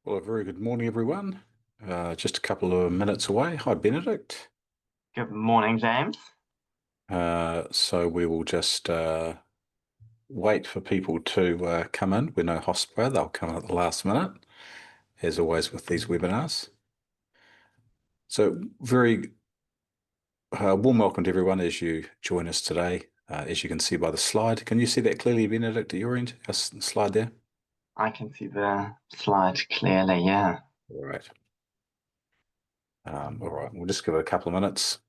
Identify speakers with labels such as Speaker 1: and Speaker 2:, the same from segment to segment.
Speaker 1: Well, a very good morning, everyone. Just a couple of minutes away. Hi, Benedict.
Speaker 2: Good morning, James.
Speaker 1: So we will just wait for people to come in. We're no hospital. They'll come in at the last minute, as always with these webinars. So very warm welcome to everyone as you join us today. As you can see by the slide. Can you see that clearly, Benedict, at your end? Slide there?
Speaker 2: I can see the slide clearly, yeah.
Speaker 1: All right. All right. We'll just give it a couple of minutes.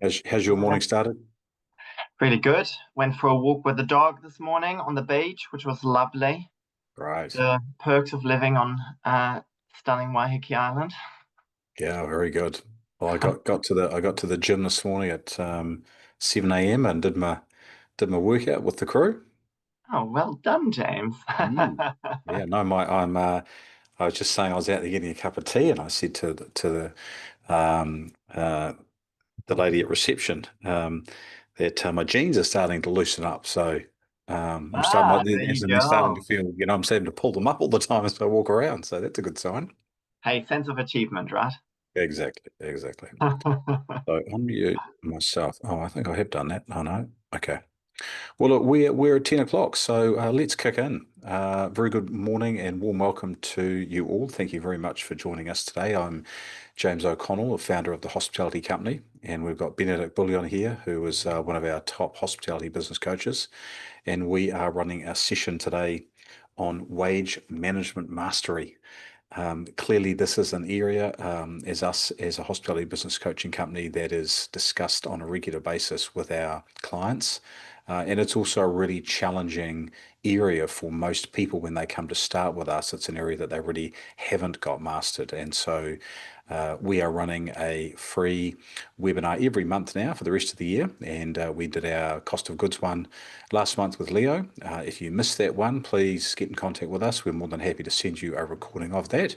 Speaker 1: Has your morning started?
Speaker 2: Really good. Went for a walk with the dog this morning on the beach, which was lovely.
Speaker 1: Right.
Speaker 2: The perks of living on stunning Waiheke Island.
Speaker 1: Yeah, very good. Well, I got to the gym this morning at 7 a.m. and did my workout with the crew.
Speaker 2: Oh, well done, James.
Speaker 1: Mm. Yeah, no, I was just saying I was out there getting a cup of tea, and I said to the lady at reception that my jeans are starting to loosen up. So I'm starting
Speaker 2: Ah, there you
Speaker 1: they're starting to
Speaker 2: go.
Speaker 1: feel, I'm starting to pull them up all the time as I walk around. So that's a good sign.
Speaker 2: Hey, sense of achievement, right?
Speaker 1: Exactly, exactly. So unmute myself. Oh, I think I have done that. Oh no. Okay. Well, look, we're at 10 o'clock, so let's kick in. Very good morning and warm welcome to you all. Thank you very much for joining us today. I'm James O'Connell, the founder of the Hospitality Company, and we've got Benedict Bullion here, who is one of our top hospitality business coaches, and we are running a session today on wage management mastery. Clearly, this is an area as a hospitality business coaching company that is discussed on a regular basis with our clients. And it's also a really challenging area for most people when they come to start with us. It's an area that they really haven't got mastered. And so we are running a free webinar every month now for the rest of the year. And we did our cost of goods one last month with Leo. If you missed that one, please get in contact with us. We're more than happy to send you a recording of that.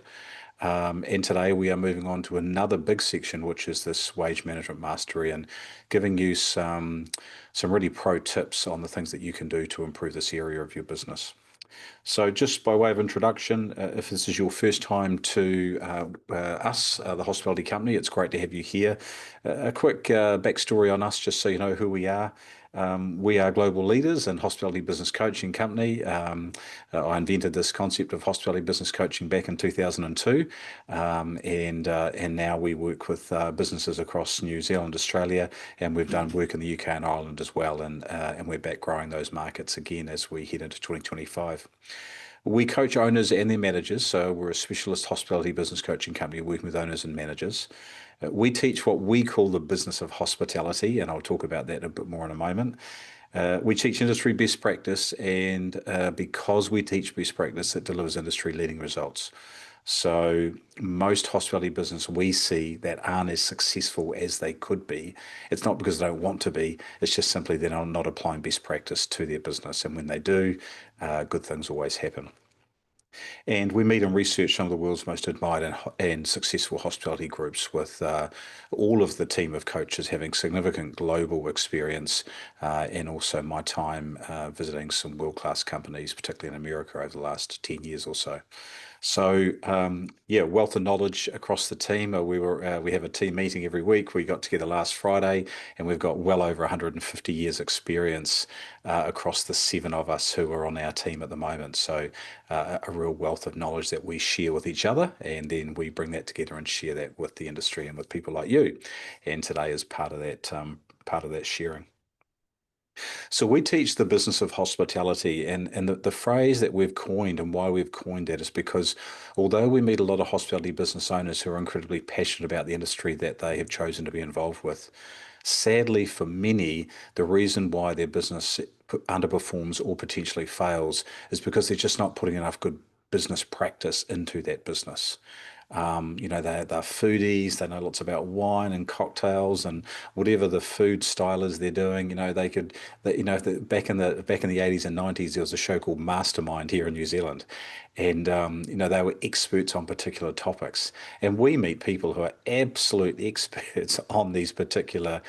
Speaker 1: And today we are moving on to another big section, which is this wage management mastery, and giving you some really pro tips on the things that you can do to improve this area of your business. So, just by way of introduction, if this is your first time to us, the hospitality company, it's great to have you here. A quick backstory on us, just so you know who we are. We are global leaders in hospitality business coaching company. I invented this concept of hospitality business coaching back in 2002, and now we work with businesses across New Zealand, Australia, and we've done work in the UK and Ireland as well, and we're back growing those markets again as we head into 2025. We coach owners and their managers, so we're a specialist hospitality business coaching company working with owners and managers. We teach what we call the business of hospitality, and I'll talk about that a bit more in a moment. We teach industry best practice, and because we teach best practice, it delivers industry leading results. So most hospitality business we see that aren't as successful as they could be, it's not because they don't want to be, it's just simply they're not applying best practice to their business. And when they do, good things always happen. And we meet and research some of the world's most admired and successful hospitality groups with all of the team of coaches having significant global experience and also my time visiting some world-class companies, particularly in America over the last 10 years or so. So yeah, wealth of knowledge across the team. We have a team meeting every week. We got together last Friday, and we've got well over 150 years experience across the seven of us who are on our team at the moment. So a real wealth of knowledge that we share with each other, and then we bring that together and share that with the industry and with people like you. And today is part of that sharing. So we teach the business of hospitality, and the phrase that we've coined and why we've coined that is because although we meet a lot of hospitality business owners who are incredibly passionate about the industry that they have chosen to be involved with, sadly for many, the reason why their business underperforms or potentially fails is because they're just not putting enough good business practice into that business. They're foodies. They know lots about wine and cocktails and whatever the food style is they're doing. Back in the 80s and 90s, there was a show called Mastermind here in New Zealand, and they were experts on particular topics. And we meet people who are absolute experts on these particular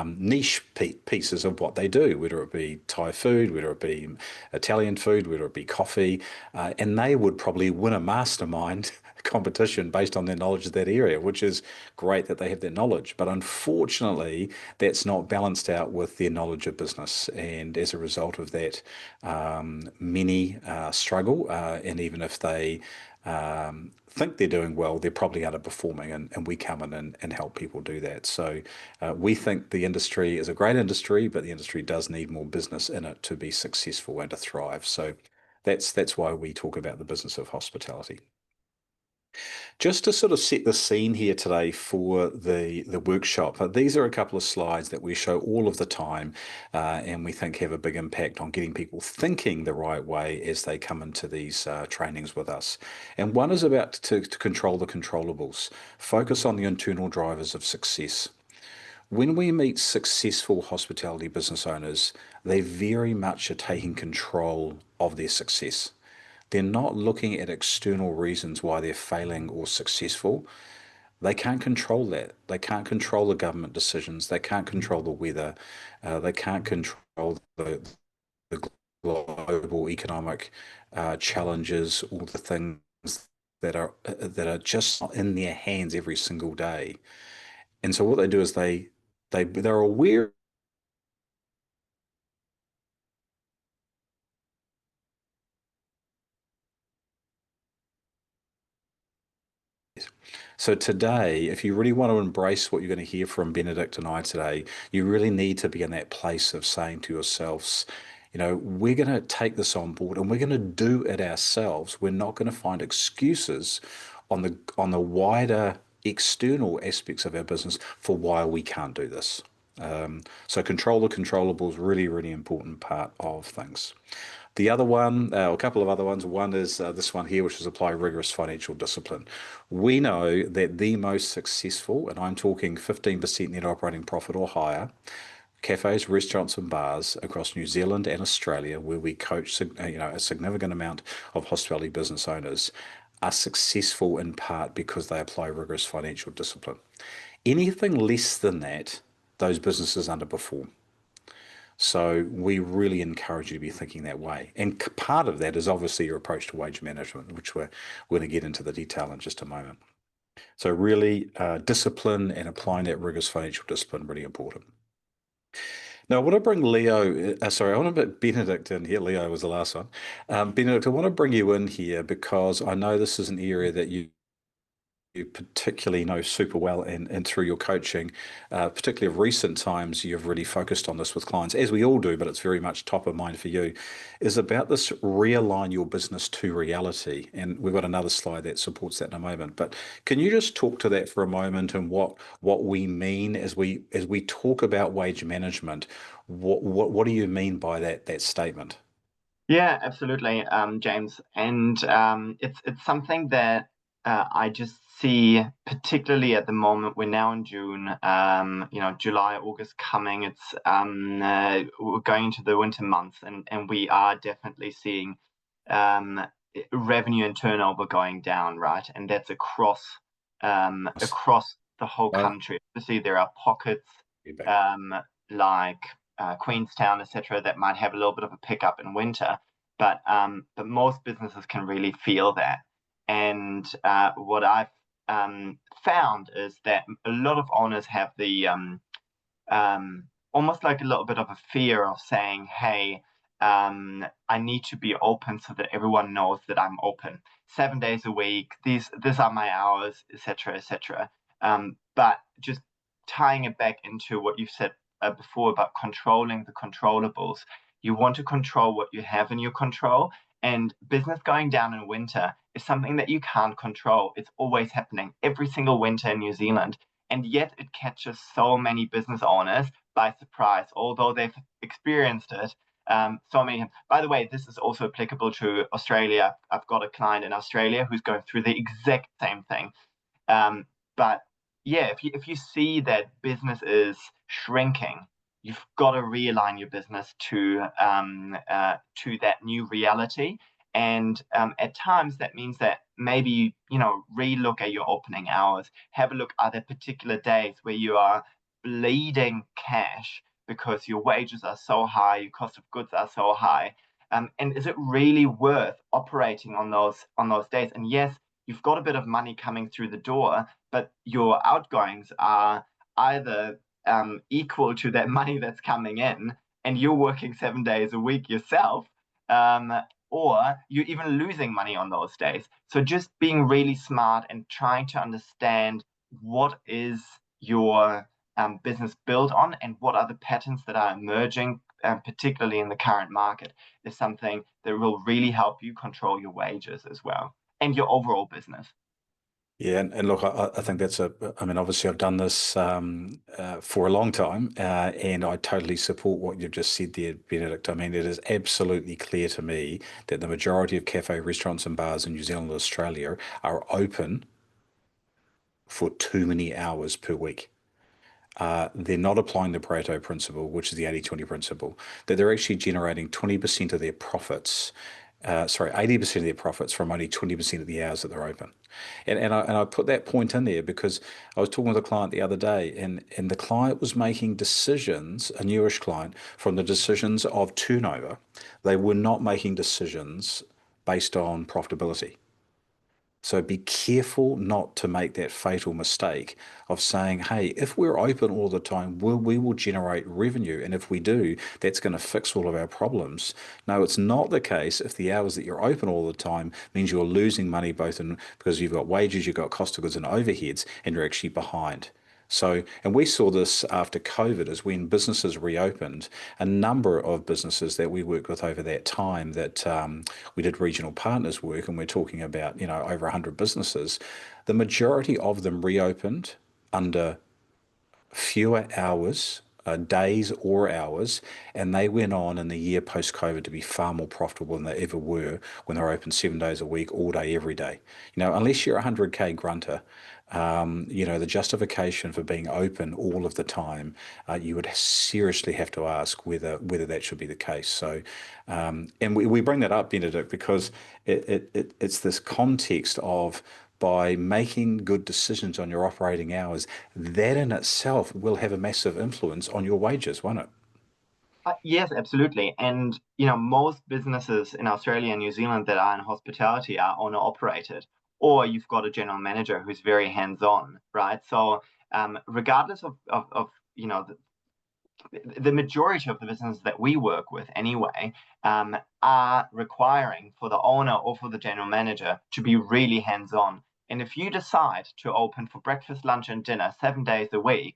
Speaker 1: niche pieces of what they do, whether it be Thai food, whether it be Italian food, whether it be coffee, and they would probably win a mastermind competition based on their knowledge of that area, which is great that they have that knowledge. But unfortunately, that's not balanced out with their knowledge of business. And as a result of that, many struggle. And even if they think they're doing well, they're probably underperforming. And we come in and help people do that. So we think the industry is a great industry, but the industry does need more business in it to be successful and to thrive. So that's why we talk about the business of hospitality. Just to sort of set the scene here today for the workshop, these are a couple of slides that we show all of the time, and we think have a big impact on getting people thinking the right way as they come into these trainings with us. And one is about to control the controllables, focus on the internal drivers of success. When we meet successful hospitality business owners, they very much are taking control of their success. They're not looking at external reasons why they're failing or successful. They can't control that. They can't control the government decisions. They can't control the weather. They can't control the global economic challenges, all the things that are just not in their hands every single day. And so what they do is they're aware. So today, if you really want to embrace what you're going to hear from Benedict and I today, you really need to be in that place of saying to yourselves, we're going to take this on board and we're going to do it ourselves. We're not going to find excuses on the wider external aspects of our business for why we can't do this. So control the controllables, really, really important part of things. The other one, a couple of other ones. One is this one here, which is apply rigorous financial discipline. We know that the most successful, and I'm talking 15% net operating profit or higher, cafes, restaurants, and bars across New Zealand and Australia, where we coach, a significant amount of hospitality business owners, are successful in part because they apply rigorous financial discipline. Anything less than that, those businesses underperform. So we really encourage you to be thinking that way. And part of that is obviously your approach to wage management, which we're going to get into the detail in just a moment. So really, discipline and applying that rigorous financial discipline, really important. Now, I want to bring I want to put Benedict in here. Leo was the last one. Benedict, I want to bring you in here because I know this is an area that you particularly know super well and through your coaching, particularly of recent times, you've really focused on this with clients, as we all do, but it's very much top of mind for you, is about this realign your business to reality. And we've got another slide that supports that in a moment. But can you just talk to that for a moment and what we mean as we talk about wage management? What do you mean by that statement?
Speaker 2: Yeah, absolutely, James. And it's something that I just see, particularly at the moment. We're now in June. July, August coming. We're going into the winter months, and we are definitely seeing um, revenue and turnover going down, right? And that's across the whole
Speaker 1: Uh,
Speaker 2: country. Obviously, there are pockets
Speaker 1: you're back.
Speaker 2: um, like Queenstown, etc., that might have a little bit of a pickup in winter, but most businesses can really feel that. And what I've found is that a lot of owners have the almost like a little bit of a fear of saying, "Hey, I need to be open so that everyone knows that I'm open 7 days a week. These are my hours, etc., etc." But just tying it back into what you've said before about controlling the controllables, you want to control what you have in your control. And business going down in winter is something that you can't control. It's always happening every single winter in New Zealand. And yet it catches so many business owners by surprise, although they've experienced it. So many. By the way, this is also applicable to Australia. I've got a client in Australia who's going through the exact same thing. But yeah, if you see that business is shrinking, you've got to realign your business to that new reality. And at times that means that maybe relook at your opening hours, have a look at the particular days where you are bleeding cash because your wages are so high, your cost of goods are so high. And is it really worth operating on those days? And yes, you've got a bit of money coming through the door, but your outgoings are either equal to that money that's coming in, and you're working 7 days a week yourself, um, or you're even losing money on those days. So just being really smart and trying to understand what is your business built on and what are the patterns that are emerging, particularly in the current market, is something that will really help you control your wages as well and your overall business.
Speaker 1: Yeah, and look, I think I mean, obviously I've done this for a long time, and I totally support what you've just said there, Benedict. I mean, it is absolutely clear to me that the majority of cafe restaurants and bars in New Zealand and Australia are open for too many hours per week. They're not applying the Pareto principle, which is the 80-20 principle, that they're actually generating 20% of their profits, 80% of their profits from only 20% of the hours that they're open. And I put that point in there because I was talking with a client the other day, and the client was making decisions, a newish client, from the decisions of turnover. They were not making decisions based on profitability. So be careful not to make that fatal mistake of saying, hey, if we're open all the time, we will generate revenue. And if we do, that's going to fix all of our problems. No, it's not the case if the hours that you're open all the time means you're losing money both in because you've got wages, you've got cost of goods and overheads, and you're actually behind. So, and we saw this after COVID, is when businesses reopened, a number of businesses that we worked with over that time that we did regional partners work, and we're talking about, over 100 businesses, the majority of them reopened under fewer hours, days or hours, and they went on in the year post COVID to be far more profitable than they ever were when they were open 7 days a week, all day, every day. Unless you're a 100K grunter, the justification for being open all of the time, you would seriously have to ask whether that should be the case. So, and we bring that up, Benedict, because it's this context of by making good decisions on your operating hours, that in itself will have a massive influence on your wages, won't it?
Speaker 2: Yes, absolutely. And most businesses in Australia and New Zealand that are in hospitality are owner operated, or you've got a general manager who's very hands-on, right? So regardless of the majority of the businesses that we work with anyway, are requiring for the owner or for the general manager to be really hands-on. And if you decide to open for breakfast, lunch, and dinner 7 days a week,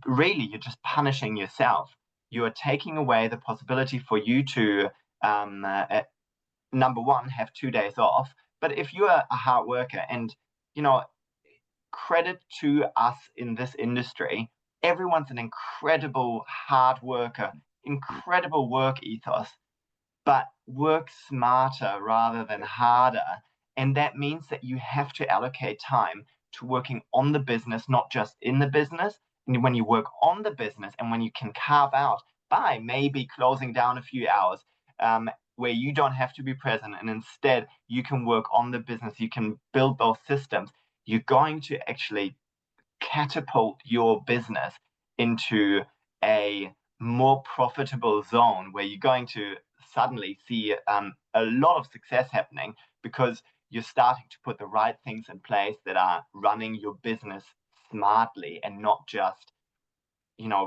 Speaker 2: really you're just punishing yourself. You are taking away the possibility for you to, number one, have 2 days off. But if you're a hard worker, and you know, credit to us in this industry, everyone's an incredible hard worker, incredible work ethos, but work smarter rather than harder. And that means that you have to allocate time to working on the business, not just in the business. And when you work on the business and when you can carve out by maybe closing down a few hours, where you don't have to be present and instead you can work on the business, you can build those systems, you're going to actually catapult your business into a more profitable zone where you're going to suddenly see a lot of success happening because you're starting to put the right things in place that are running your business smartly and not just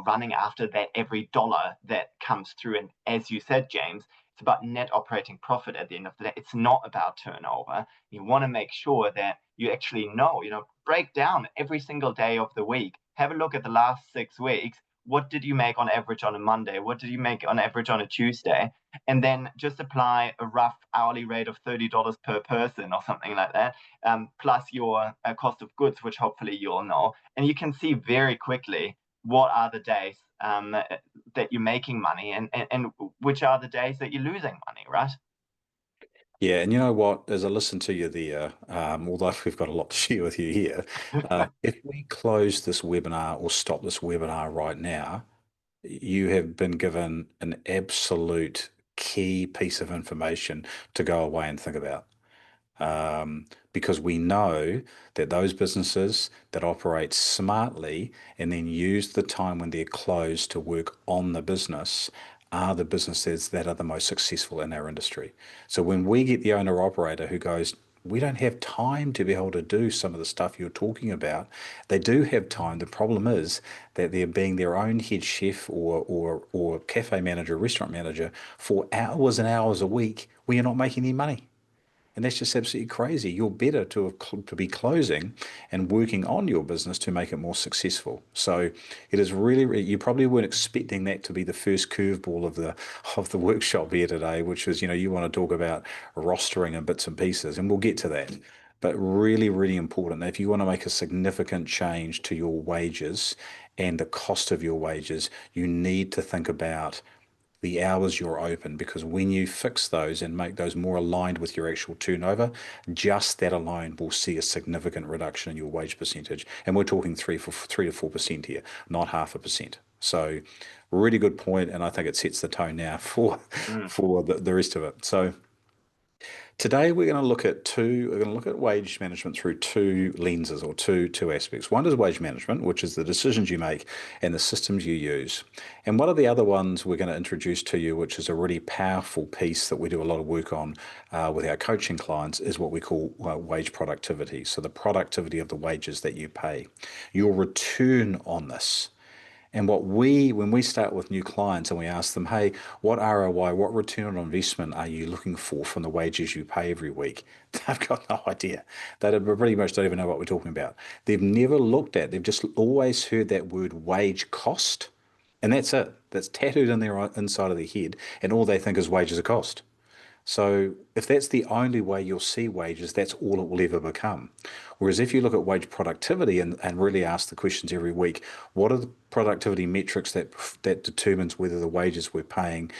Speaker 2: running after that every dollar that comes through. And as you said, James, it's about net operating profit at the end of the day. It's not about turnover. You want to make sure that you actually break down every single day of the week. Have a look at the last 6 weeks. What did you make on average on a Monday? What did you make on average on a Tuesday? And then just apply a rough hourly rate of $30 per person or something like that, plus your cost of goods, which hopefully you'll know. And you can see very quickly what are the days that you're making money, and which are the days that you're losing money, right?
Speaker 1: Yeah, and you know what? As I listen to you there, although we've got a lot to share with you here, if we close this webinar or stop this webinar right now, you have been given an absolute key piece of information to go away and think about. Because we know that those businesses that operate smartly and then use the time when they're closed to work on the business are the businesses that are the most successful in our industry. So when we get the owner operator who goes, we don't have time to be able to do some of the stuff you're talking about. They do have time. The problem is that they're being their own head chef or cafe manager, restaurant manager for hours and hours a week where you're not making any money. And that's just absolutely crazy. You're better to be closing and working on your business to make it more successful. So it is really, you probably weren't expecting that to be the first curveball of the workshop here today, which is, you want to talk about rostering and bits and pieces, and we'll get to that. But really, really important. If you want to make a significant change to your wages and the cost of your wages, you need to think about the hours you're open, because when you fix those and make those more aligned with your actual turnover, just that alone will see a significant reduction in your wage percentage. And we're talking 3 to 4% here, not 0.5%. So really good point, and I think it sets the tone now for
Speaker 2: Mm.
Speaker 1: for the rest of it. So today we're going to look at wage management through two lenses, or two aspects. One is wage management, which is the decisions you make and the systems you use. And one of the other ones we're going to introduce to you, which is a really powerful piece that we do a lot of work on with our coaching clients, is what we call wage productivity. So the productivity of the wages that you pay, your return on this. And when we start with new clients and we ask them, hey, what ROI, what return on investment are you looking for from the wages you pay every week? They've got no idea. They pretty much don't even know what we're talking about. They've never looked at, they've just always heard that word wage cost. And that's it. That's tattooed in their inside of their head. And all they think is wages are cost. So if that's the only way you'll see wages, that's all it will ever become. Whereas if you look at wage productivity and really ask the questions every week, what are the productivity metrics that determines whether the wages we're paying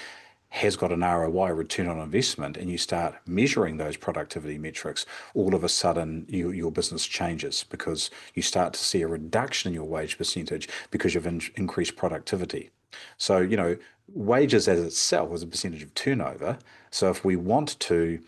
Speaker 1: has got an ROI, return on investment, and you start measuring those productivity metrics, all of a sudden your business changes, because you start to see a reduction in your wage percentage because you've increased productivity. So, wages as itself is a percentage of turnover. So if we want to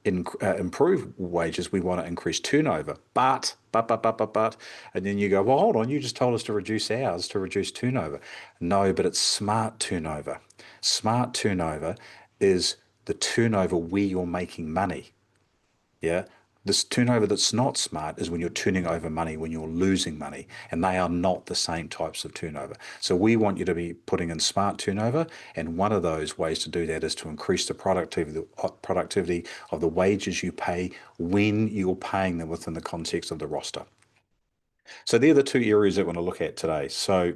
Speaker 1: improve wages, we want to increase turnover. But, and then you go, well, hold on, you just told us to reduce hours to reduce turnover. No, but it's smart turnover. Smart turnover is the turnover where you're making money. Yeah. This turnover that's not smart is when you're turning over money, when you're losing money, and they are not the same types of turnover. So we want you to be putting in smart turnover, and one of those ways to do that is to increase the productivity of the wages you pay when you're paying them within the context of the roster. So they're the two areas that we're going to look at today. So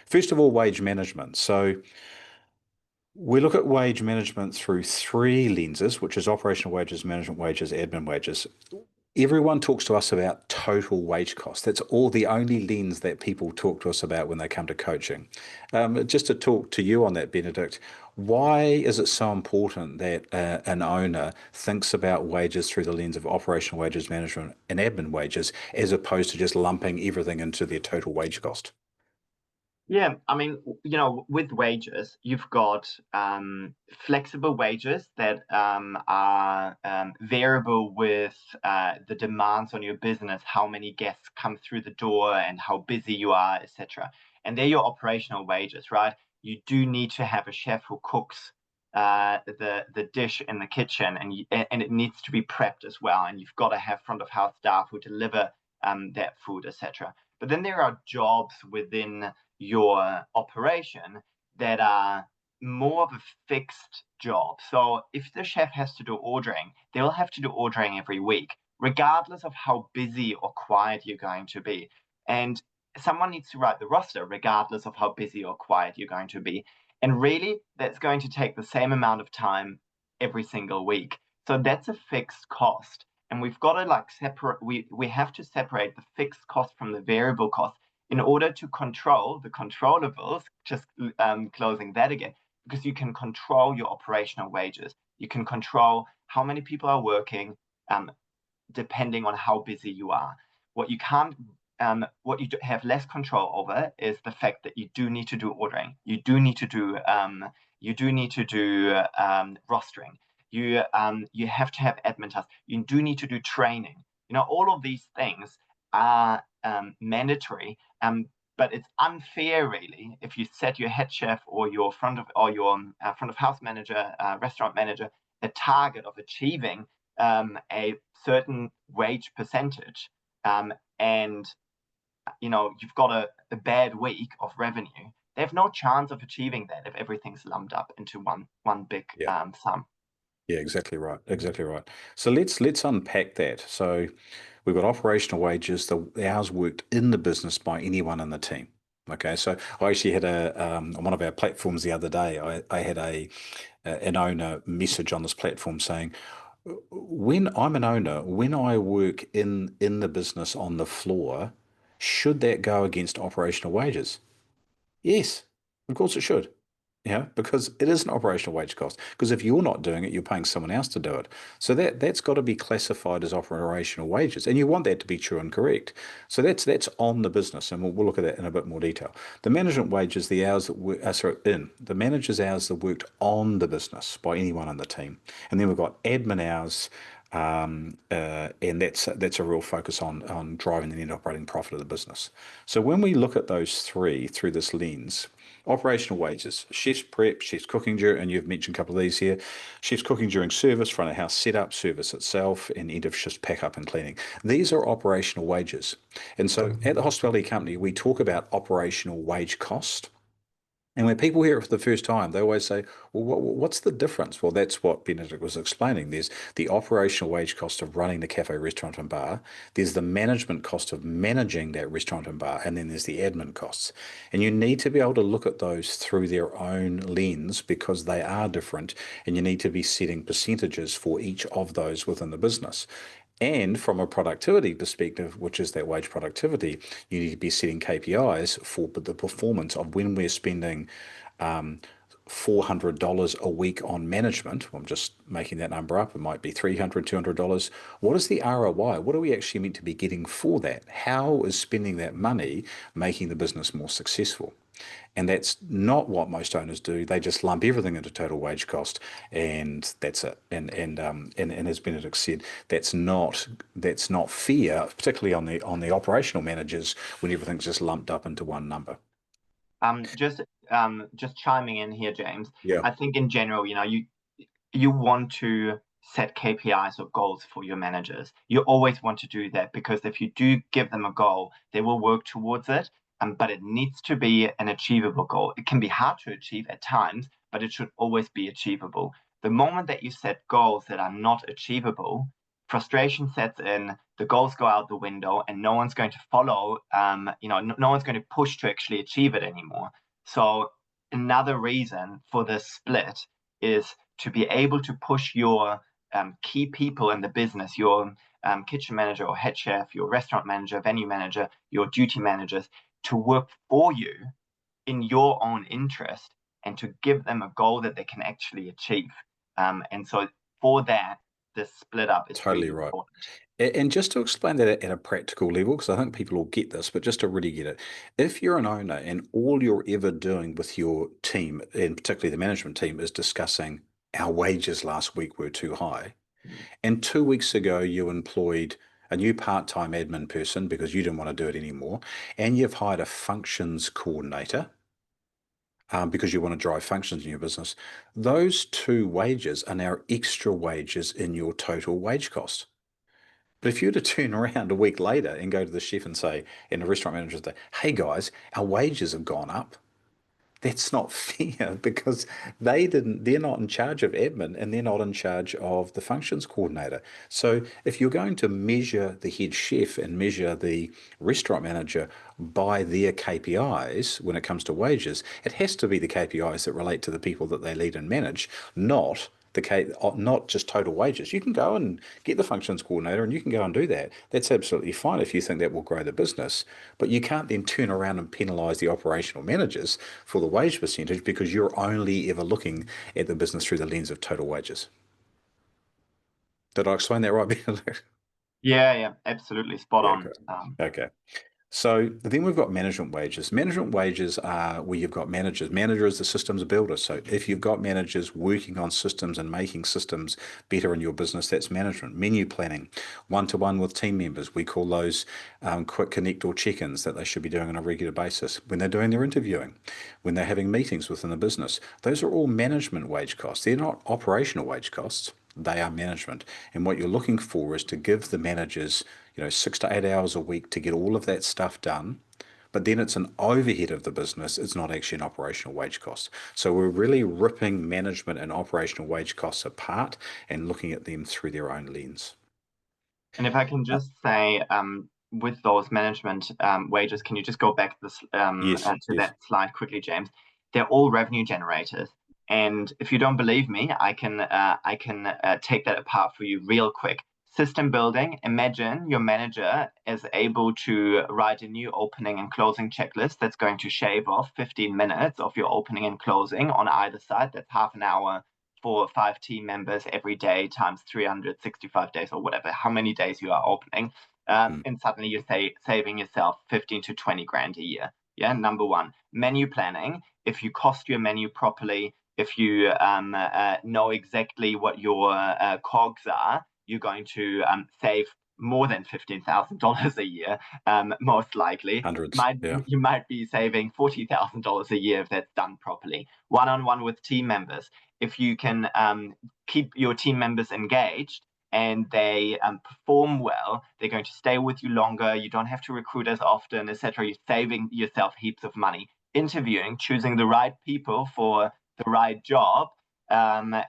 Speaker 1: first of all, wage management. So we look at wage management through three lenses, which is operational wages, management wages, admin wages. Everyone talks to us about total wage cost. That's all, the only lens that people talk to us about when they come to coaching. Just to talk to you on that, Benedict, why is it so important that an owner thinks about wages through the lens of operational wages, management, and admin wages, as opposed to just lumping everything into their total wage cost?
Speaker 2: Yeah, I mean, with wages, you've got flexible wages that are variable with the demands on your business, how many guests come through the door and how busy you are, etc. And they're your operational wages, right? You do need to have a chef who cooks the dish in the kitchen, and it needs to be prepped as well. And you've got to have front of house staff who deliver that food, etc. But then there are jobs within your operation that are more of a fixed job. So if the chef has to do ordering, they'll have to do ordering every week, regardless of how busy or quiet you're going to be. And someone needs to write the roster, regardless of how busy or quiet you're going to be. And really, that's going to take the same amount of time every single week. So that's a fixed cost. And we've got to like separate, we have to separate the fixed cost from the variable cost in order to control the controllables, just closing that again, because you can control your operational wages. You can control how many people are working, um, depending on how busy you are. What you can't, what you have less control over is the fact that you do need to do ordering. You do need to do rostering. You have to have admin tasks. You do need to do training. All of these things are mandatory. But it's unfair, really, if you set your head chef or your front of house manager, restaurant manager, a target of achieving a certain wage percentage, and you've got a bad week of revenue. They have no chance of achieving that if everything's lumped up into one big
Speaker 1: Yeah.
Speaker 2: sum.
Speaker 1: Yeah, exactly right. Exactly right. So let's unpack that. So we've got operational wages, the hours worked in the business by anyone in the team. Okay, so I actually had on one of our platforms the other day. I had an owner message on this platform saying, when I'm an owner, when I work in the business on the floor, should that go against operational wages? Yes, of course it should. Yeah, because it is an operational wage cost. Because if you're not doing it, you're paying someone else to do it. So that's got to be classified as operational wages, and you want that to be true and correct. So that's on the business, and we'll look at that in a bit more detail. The management wages, the hours that work, sorry, in the manager's hours that worked on the business by anyone on the team, and then we've got admin hours. And that's a real focus on driving the net operating profit of the business. So when we look at those three through this lens, operational wages, chef's prep, chef's cooking during, and you've mentioned a couple of these here, chef's cooking during service, front of house setup, service itself, and end of shift pack up and cleaning. These are operational wages. And so at the hospitality company, we talk about operational wage cost. And when people hear it for the first time, they always say, well, what's the difference? Well, that's what Benedict was explaining. There's the operational wage cost of running the cafe, restaurant, and bar. There's the management cost of managing that restaurant and bar. And then there's the admin costs. And you need to be able to look at those through their own lens because they are different. And you need to be setting percentages for each of those within the business. And from a productivity perspective, which is that wage productivity, you need to be setting KPIs for the performance of when we're spending $400 a week on management. I'm just making that number up. It might be $300, $200. What is the ROI? What are we actually meant to be getting for that? How is spending that money making the business more successful? And that's not what most owners do. They just lump everything into total wage cost, and that's it. And as Benedict said, that's not fair, particularly on the operational managers when everything's just lumped up into one number.
Speaker 2: Um, just just chiming in here, James.
Speaker 1: Yeah,
Speaker 2: I think in general, you want to set KPIs or goals for your managers. You always want to do that because if you do give them a goal, they will work towards it. But it needs to be an achievable goal. It can be hard to achieve at times, but it should always be achievable. The moment that you set goals that are not achievable, frustration sets in, the goals go out the window, and no one's going to follow. No one's going to push to actually achieve it anymore. So another reason for this split is to be able to push your key people in the business, your kitchen manager or head chef, your restaurant manager, venue manager, your duty managers, to work for you in your own interest and to give them a goal that they can actually achieve. And so for that, this split up is
Speaker 1: totally
Speaker 2: really
Speaker 1: right.
Speaker 2: important.
Speaker 1: And just to explain that at a practical level, because I think people will get this, but just to really get it, if you're an owner and all you're ever doing with your team, and particularly the management team, is discussing our wages last week were too high, and 2 weeks ago you employed a new part-time admin person because you didn't want to do it anymore, and you've hired a functions coordinator because you want to drive functions in your business, those two wages are now extra wages in your total wage cost. But if you were to turn around a week later and go to the chef and say, and the restaurant manager say, hey guys, our wages have gone up, that's not fair because they're not in charge of admin and they're not in charge of the functions coordinator. So if you're going to measure the head chef and measure the restaurant manager by their KPIs when it comes to wages, it has to be the KPIs that relate to the people that they lead and manage, not not just total wages. You can go and get the functions coordinator and you can go and do that. That's absolutely fine if you think that will grow the business. But you can't then turn around and penalise the operational managers for the wage percentage because you're only ever looking at the business through the lens of total wages. Did I explain that right, Ben?
Speaker 2: Yeah, yeah, absolutely spot
Speaker 1: Yeah,
Speaker 2: on.
Speaker 1: great. Okay. So then we've got management wages. Management wages are where you've got managers. Manager is the systems builder. So if you've got managers working on systems and making systems better in your business, that's management. Menu planning, one-to-one with team members. We call those quick connect or check-ins that they should be doing on a regular basis. When they're doing their interviewing, when they're having meetings within the business, those are all management wage costs. They're not operational wage costs. They are management. And what you're looking for is to give the managers, 6 to 8 hours a week to get all of that stuff done. But then it's an overhead of the business. It's not actually an operational wage cost. So we're really ripping management and operational wage costs apart and looking at them through their own lens.
Speaker 2: And if I can just say, with those management wages, can you just go back
Speaker 1: Yes,
Speaker 2: to
Speaker 1: yes.
Speaker 2: that slide quickly, James? They're all revenue generators. And if you don't believe me, I can take that apart for you real quick. System building. Imagine your manager is able to write a new opening and closing checklist that's going to shave off 15 minutes of your opening and closing on either side. That's half an hour for 5 team members every day times 365 days or whatever, how many days you are opening.
Speaker 1: Mm,
Speaker 2: And suddenly you're saving yourself 15 to 20 grand a year. Yeah, number one. Menu planning. If you cost your menu properly, if you know exactly what your cogs are, you're going to save more than $15,000 a year, most likely.
Speaker 1: hundreds. Yeah.
Speaker 2: You might be saving $40,000 a year if that's done properly. One-on-one with team members. If you can keep your team members engaged and they perform well, they're going to stay with you longer. You don't have to recruit as often, etc. You're saving yourself heaps of money. Interviewing, choosing the right people for the right job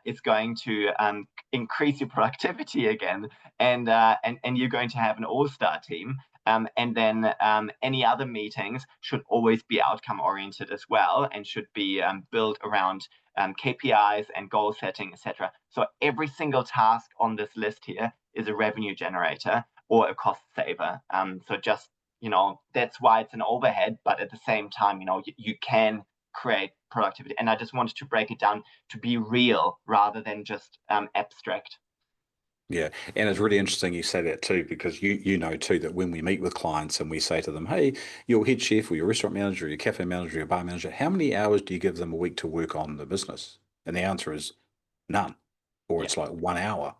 Speaker 2: is going to increase your productivity again, and you're going to have an all-star team. And then any other meetings should always be outcome oriented as well, and should be built around KPIs and goal setting, etc. So every single task on this list here is a revenue generator or a cost saver. So just that's why it's an overhead, but at the same time, you can create productivity. And I just wanted to break it down to be real rather than just abstract.
Speaker 1: Yeah, and it's really interesting you say that too, because you know too that when we meet with clients and we say to them, "Hey, your head chef or your restaurant manager, or your cafe manager, or your bar manager, how many hours do you give them a week to work on the business?" And the answer is none, or
Speaker 2: Yeah.
Speaker 1: it's like 1 hour.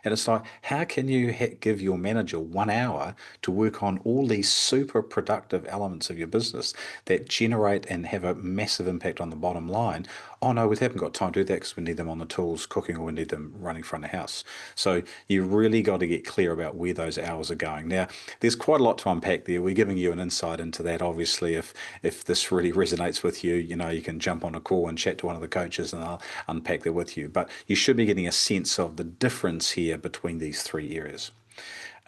Speaker 1: And it's like, how can you give your manager 1 hour to work on all these super productive elements of your business that generate and have a massive impact on the bottom line? Oh no, we haven't got time to do that because we need them on the tools cooking or we need them running front of house. So you really got to get clear about where those hours are going. Now, there's quite a lot to unpack there. We're giving you an insight into that. Obviously, if this really resonates with you, you can jump on a call and chat to one of the coaches and I'll unpack that with you. But you should be getting a sense of the difference here between these three areas.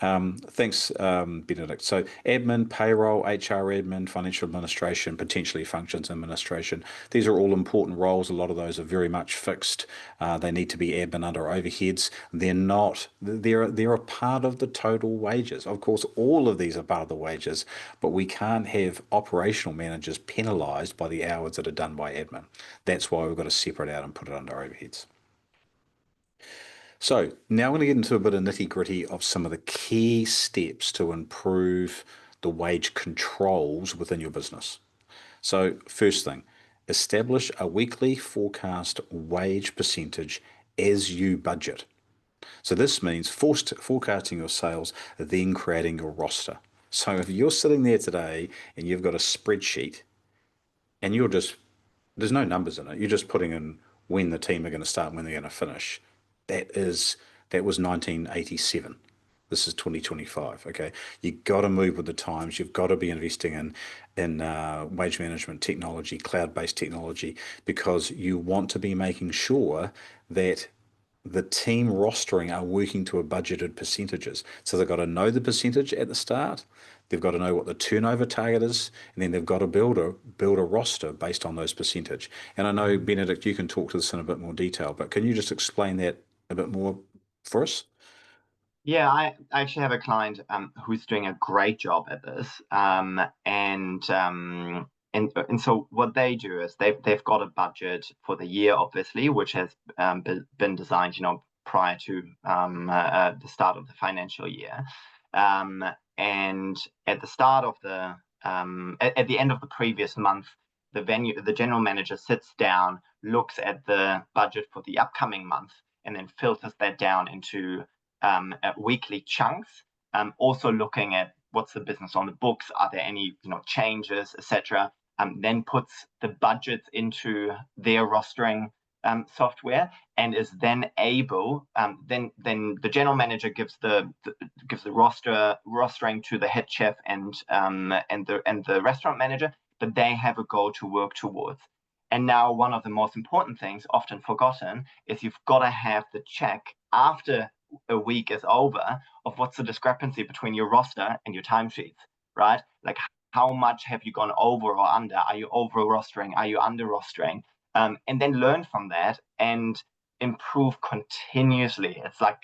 Speaker 1: Thanks, Benedict. So admin, payroll, HR admin, financial administration, potentially functions administration. These are all important roles. A lot of those are very much fixed. They need to be admin under overheads. They're not, they're a part of the total wages. Of course, all of these are part of the wages, but we can't have operational managers penalised by the hours that are done by admin. That's why we've got to separate out and put it under overheads. So now I'm going to get into a bit of nitty gritty of some of the key steps to improve the wage controls within your business. So first thing, establish a weekly forecast wage percentage as you budget. So this means forecasting your sales, then creating your roster. So if you're sitting there today and you've got a spreadsheet and there's no numbers in it. You're just putting in when the team are going to start and when they're going to finish. That was 1987. This is 2025. Okay, you got to move with the times. You've got to be investing in wage management technology, cloud-based technology, because you want to be making sure that the team rostering are working to a budgeted percentages. So they've got to know the percentage at the start. they've got to know what the turnover target is, and then they've got to build a roster based on those percentage. And I know, Benedict, you can talk to this in a bit more detail, but can you just explain that a bit more for us?
Speaker 2: Yeah, I actually have a client who's doing a great job at this. And so what they do is they've got a budget for the year, obviously, which has been designed, prior to the start of the financial year. Um, and at the start of at the end of the previous month, the general manager sits down, looks at the budget for the upcoming month, and then filters that down into at weekly chunks. Also looking at what's the business on the books, are there any changes, etc. Then puts the budgets into their rostering software, and is then able. Then the general manager gives the rostering to the head chef and the restaurant manager, but they have a goal to work towards. And now, one of the most important things, often forgotten, is you've got to have the check after a week is over of what's the discrepancy between your roster and your timesheets, right? Like, how much have you gone over or under? Are you over rostering? Are you under rostering? And then learn from that and improve continuously. It's like,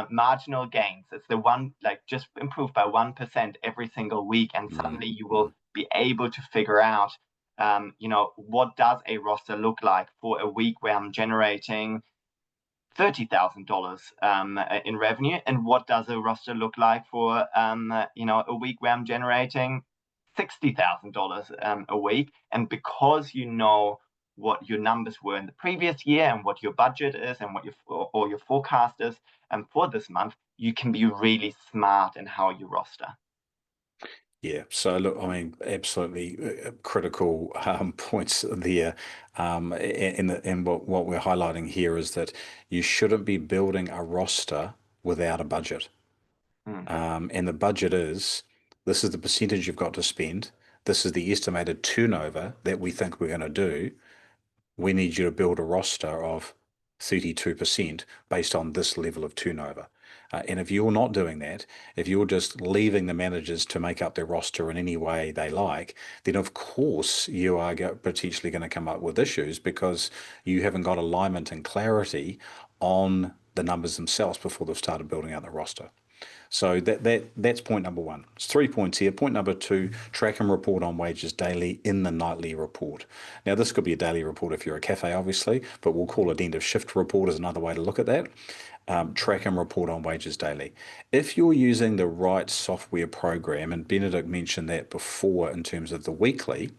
Speaker 2: marginal gains. It's the one, like, just improve by 1% every single week, and
Speaker 1: Mm,
Speaker 2: suddenly you will
Speaker 1: mm.
Speaker 2: be able to figure out, what does a roster look like for a week where I'm generating $30,000 in revenue, and what does a roster look like for a week where I'm generating $60,000 a week. And because you know what your numbers were in the previous year and what your budget is and what your forecast is for this month, you can be really smart in how you roster.
Speaker 1: Yeah, so look, I mean, absolutely critical points there. And what we're highlighting here is that you shouldn't be building a roster without a budget.
Speaker 2: Mm.
Speaker 1: And the budget is this is the percentage you've got to spend. This is the estimated turnover that we think we're going to do. We need you to build a roster of 32% based on this level of turnover. And if you're not doing that, if you're just leaving the managers to make up their roster in any way they like, then of course you are potentially going to come up with issues because you haven't got alignment and clarity on the numbers themselves before they've started building out the roster. So that's point number one. It's 3 points here. Point number two, track and report on wages daily in the nightly report. Now, this could be a daily report if you're a cafe, obviously, but we'll call it end of shift report as another way to look at that. Track and report on wages daily. If you're using the right software program, and Benedict mentioned that before in terms of the weekly,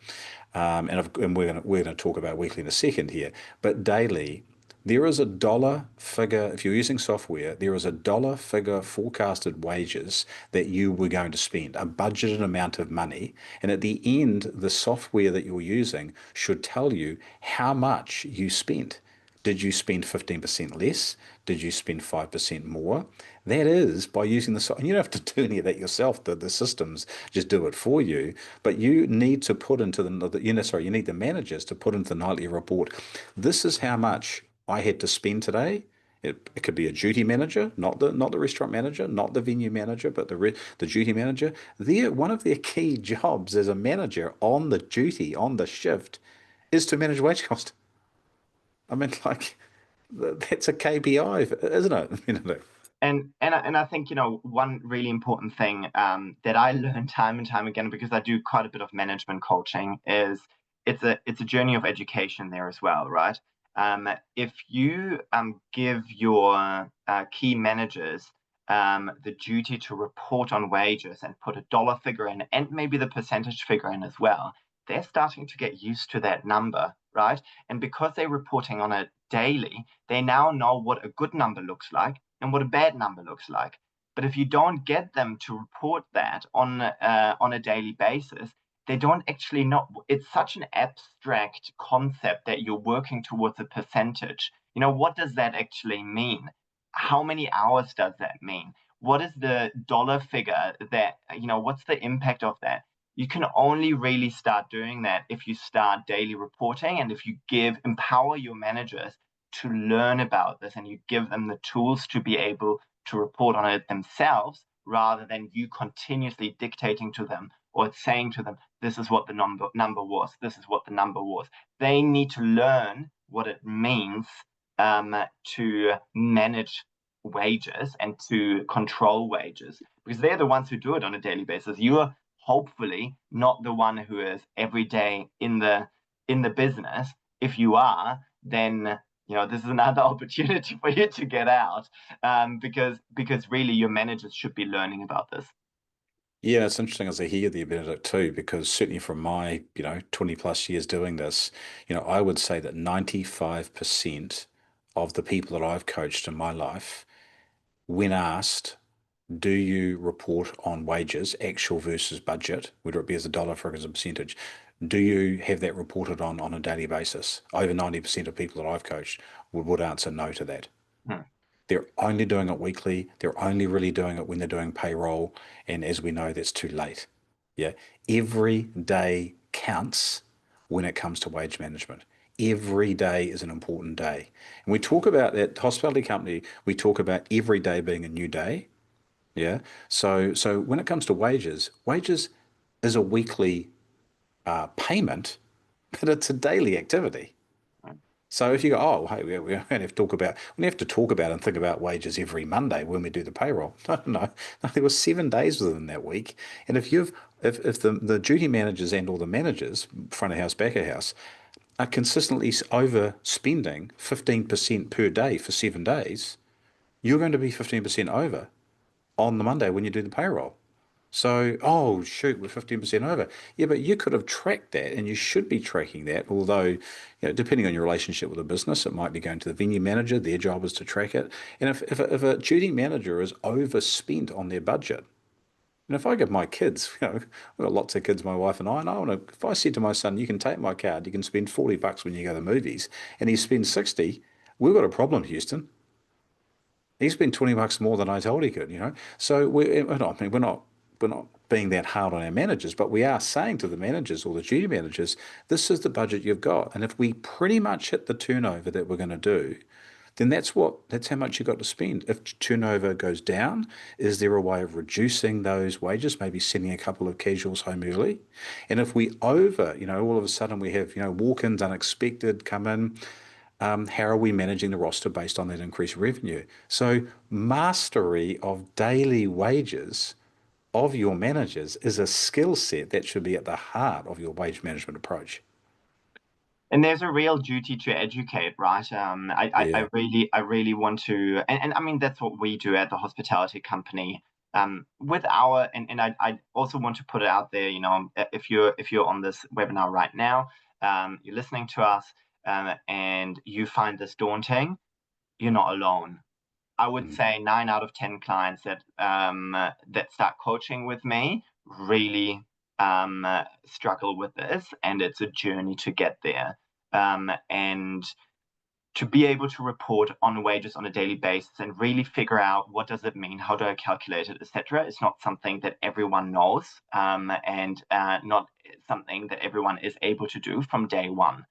Speaker 1: and we're going to talk about weekly in a second here, but daily there is a dollar figure, if you're using software, there is a dollar figure forecasted wages that you were going to spend, a budgeted amount of money. And at the end, the software that you're using should tell you how much you spent. Did you spend 15% less? Did you spend 5% more? That is by using the software. You don't have to do any of that yourself. The systems just do it for you. But you need to put into you need the managers to put into the nightly report. This is how much I had to spend today. It could be a duty manager, not the restaurant manager, not the venue manager, but the duty manager. One of their key jobs as a manager on the duty on the shift is to manage wage cost. I mean, like that's a KPI, isn't it?
Speaker 2: And I think one really important thing that I learned time and time again, because I do quite a bit of management coaching, is it's a journey of education there as well, right? If you give your key managers the duty to report on wages and put a dollar figure in and maybe the percentage figure in as well, they're starting to get used to that number, right? And because they're reporting on it daily, they now know what a good number looks like and what a bad number looks like. But if you don't get them to report that on a daily basis, they don't actually know. It's such an abstract concept that you're working towards a percentage. What does that actually mean? How many hours does that mean? What is the dollar figure what's the impact of that? You can only really start doing that if you start daily reporting and if you empower your managers to learn about this and you give them the tools to be able to report on it themselves rather than you continuously dictating to them or saying to them, this is what the number was, this is what the number was. They need to learn what it means to manage wages and to control wages, because they're the ones who do it on a daily basis. You are hopefully not the one who is every day in the business. If you are, then this is another opportunity for you to get out, because really your managers should be learning about this.
Speaker 1: Yeah, it's interesting as I hear the Benedict too, because certainly from my, 20 plus years doing this, I would say that 95% of the people that I've coached in my life, when asked, do you report on wages, actual versus budget, whether it be as a dollar figure as a percentage, do you have that reported on a daily basis? Over 90% of people that I've coached would answer no to that.
Speaker 2: Hmm.
Speaker 1: They're only doing it weekly. They're only really doing it when they're doing payroll. And as we know, that's too late. Yeah. Every day counts when it comes to wage management. Every day is an important day. And we talk about that hospitality company, we talk about every day being a new day. Yeah. So when it comes to wages, wages is a weekly payment, but it's a daily activity. So if you go, oh, hey, we don't have to talk about, we have to talk about and think about wages every Monday when we do the payroll. No, no, no, there were 7 days within that week. And if the duty managers and all the managers, front of house, back of house, are consistently overspending 15% per day for 7 days, you're going to be 15% over on the Monday when you do the payroll. So, oh, shoot, we're 15% over. Yeah, but you could have tracked that and you should be tracking that. Although, depending on your relationship with the business, it might be going to the venue manager. Their job is to track it. And if a duty manager is overspent on their budget, and if I give my kids, we've got lots of kids, my wife and I want to, if I said to my son, you can take my card, you can spend $40 when you go to the movies, and he spends 60, we've got a problem, Houston. He spent $20 more than I told he could. So we're not being that hard on our managers, but we are saying to the managers or the duty managers, this is the budget you've got. And if we pretty much hit the turnover that we're going to do, then that's how much you've got to spend. If turnover goes down, is there a way of reducing those wages, maybe sending a couple of casuals home early? And if we all of a sudden we have, walk-ins unexpected come in, how are we managing the roster based on that increased revenue? So mastery of daily wages of your managers is a skill set that should be at the heart of your wage management approach.
Speaker 2: And there's a real duty to educate, right?
Speaker 1: Yeah.
Speaker 2: I really want to, and I mean that's what we do at the hospitality company. With our, I also want to put it out there. If you're on this webinar right now, you're listening to us, and you find this daunting, you're not alone. I would
Speaker 1: Mm.
Speaker 2: say 9 out of 10 clients that start coaching with me really struggle with this, and it's a journey to get there. And to be able to report on wages on a daily basis and really figure out what does it mean, how do I calculate it, etc. It's not something that everyone knows, and not something that everyone is able to do from day one.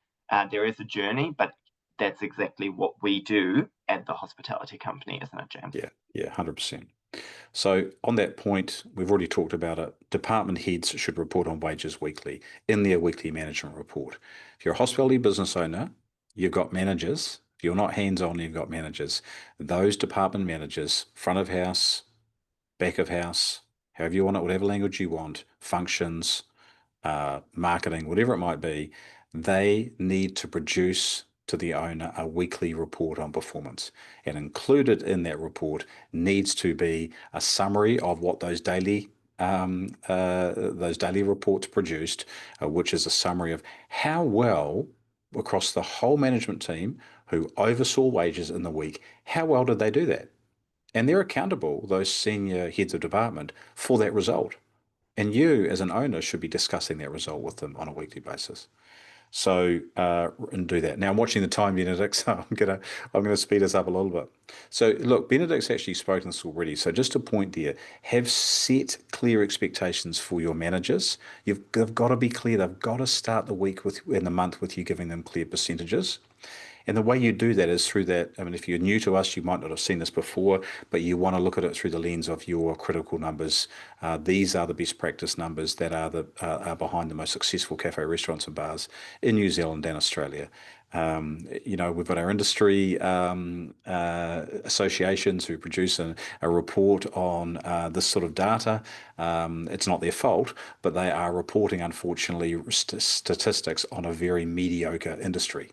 Speaker 2: There is a journey, but that's exactly what we do at the hospitality company, isn't it, James?
Speaker 1: Yeah, yeah, 100%. So on that point, we've already talked about it. Department heads should report on wages weekly in their weekly management report. If you're a hospitality business owner, you've got managers. If you're not hands-on, you've got managers. Those department managers, front of house, back of house, however you want it, whatever language you want, functions, marketing, whatever it might be, they need to produce to the owner a weekly report on performance. And included in that report needs to be a summary of what those daily reports produced, which is a summary of how well across the whole management team who oversaw wages in the week, how well did they do that? And they're accountable, those senior heads of department, for that result. And you, as an owner, should be discussing that result with them on a weekly basis. So, and do that. Now, I'm watching the time, Benedict, so I'm gonna speed us up a little bit. So, look, Benedict's actually spoken this already. So, just a point there: have set clear expectations for your managers. They've got to be clear. They've got to start the week with in the month with you giving them clear percentages. And the way you do that is through that. I mean, if you're new to us, you might not have seen this before, but you want to look at it through the lens of your critical numbers. These are the best practice numbers that are behind the most successful cafe restaurants and bars in New Zealand and Australia. We've got our industry associations who produce a report on this sort of data. It's not their fault, but they are reporting, unfortunately, statistics on a very mediocre industry.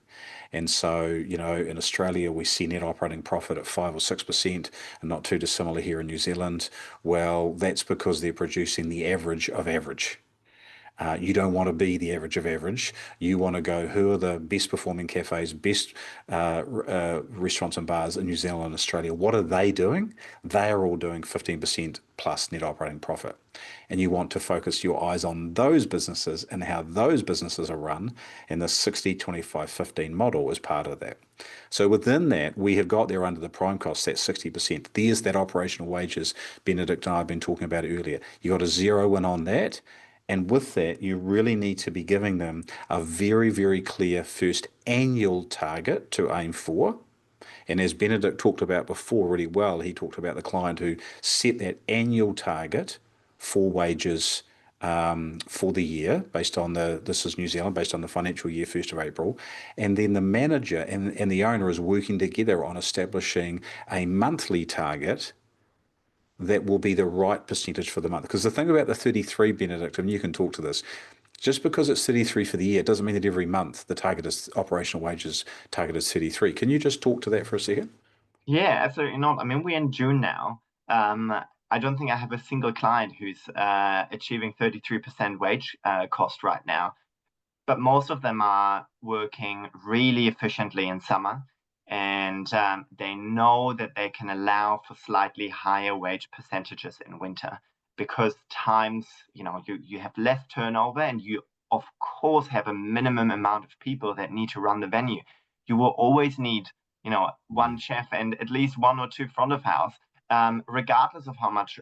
Speaker 1: And so, in Australia, we see net operating profit at 5 or 6%, and not too dissimilar here in New Zealand. Well, that's because they're producing the average of average. You don't want to be the average of average. You want to go, who are the best performing cafes, best restaurants and bars in New Zealand and Australia? What are they doing? They are all doing 15% plus net operating profit. And you want to focus your eyes on those businesses and how those businesses are run. And the 60-25-15 model is part of that. So within that, we have got there under the prime cost, that 60%. There's that operational wages Benedict and I have been talking about earlier. You got to zero in on that. And with that, you really need to be giving them a very, very clear first annual target to aim for. And as Benedict talked about before really well, he talked about the client who set that annual target for wages for the year based on this is New Zealand, based on the financial year, 1st of April. And then the manager and the owner is working together on establishing a monthly target that will be the right percentage for the month. Because the thing about the 33, Benedict, and you can talk to this, just because it's 33 for the year doesn't mean that every month the target is operational wages target is 33. Can you just talk to that for a second?
Speaker 2: Yeah, absolutely not. I mean, we're in June now. Um, I don't think I have a single client who's achieving 33% wage cost right now, but most of them are working really efficiently in summer, and they know that they can allow for slightly higher wage percentages in winter because times, you have less turnover, and you of course have a minimum amount of people that need to run the venue. You will always need, one
Speaker 1: Mm.
Speaker 2: chef and at least one or two front of house, regardless of how much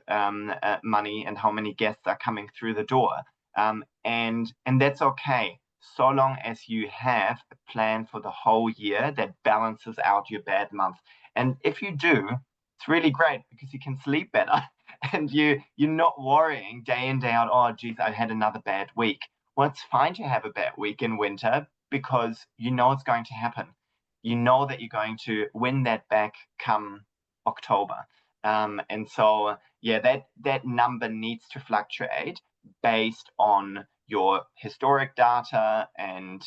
Speaker 2: money and how many guests are coming through the door. And that's okay so long as you have a plan for the whole year that balances out your bad month. And if you do, it's really great because you can sleep better and you're not worrying day in, day out, oh geez, I had another bad week. Well, it's fine to have a bad week in winter because you know it's going to happen. You know that you're going to win that back come October. And so yeah, that number needs to fluctuate based on your historic data and